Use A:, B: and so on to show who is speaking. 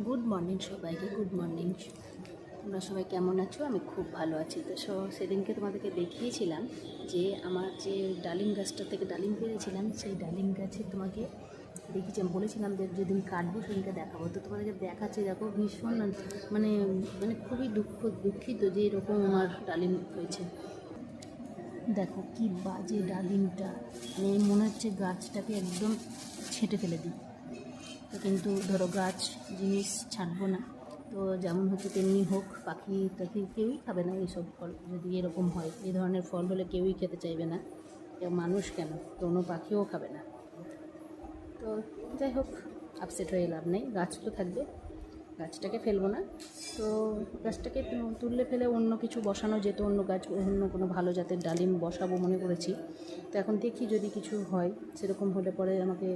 A: Good morning সবাইকে, good morning. তোমরা সবাই কেমন আছো? আমি খুব ভালো আছি। তো সেদিনকে তোমাদেরকে দেখিয়েছিলাম যে আমার যে ডালিম গাছটা থেকে ডালিম পেরেছিলাম, সেই ডালিম গাছে তোমাকে দেখিয়েছি, আমি বলেছিলাম যে যেদিন কাটবো সেদিনকে দেখাবো। তো তোমাদেরকে দেখাচ্ছি, দেখো ভীষণ মানে মানে খুবই দুঃখিত যে এরকম আমার ডালিম হয়েছে। দেখো কি বাজে ডালিমটা, মানে মনে হচ্ছে গাছটাকে একদম ছেঁটে ফেলে দিই। তো কিন্তু ধরো গাছ জিনিস ছাড়বো না, তো যেমন হচ্ছে তেমনি হোক। পাখি টাখি কেউই খাবে না এইসব ফল, যদি এরকম হয়। এই ধরনের ফল হলে কেউই খেতে চাইবে না, মানুষ কেন, কোনো পাখিও খাবে না। তো যাই হোক, আপসেট হয়ে লাভ নেই, গাছ তো থাকবে, গাছটাকে ফেলবো না। তো গাছটাকে তুললে ফেলে অন্য কিছু বসানো যেত, অন্য গাছ, অন্য কোনো ভালো জাতের ডালিম বসাবো মনে করেছি। তো এখন দেখি যদি কিছু হয়, সেরকম হলে পরে আমাকে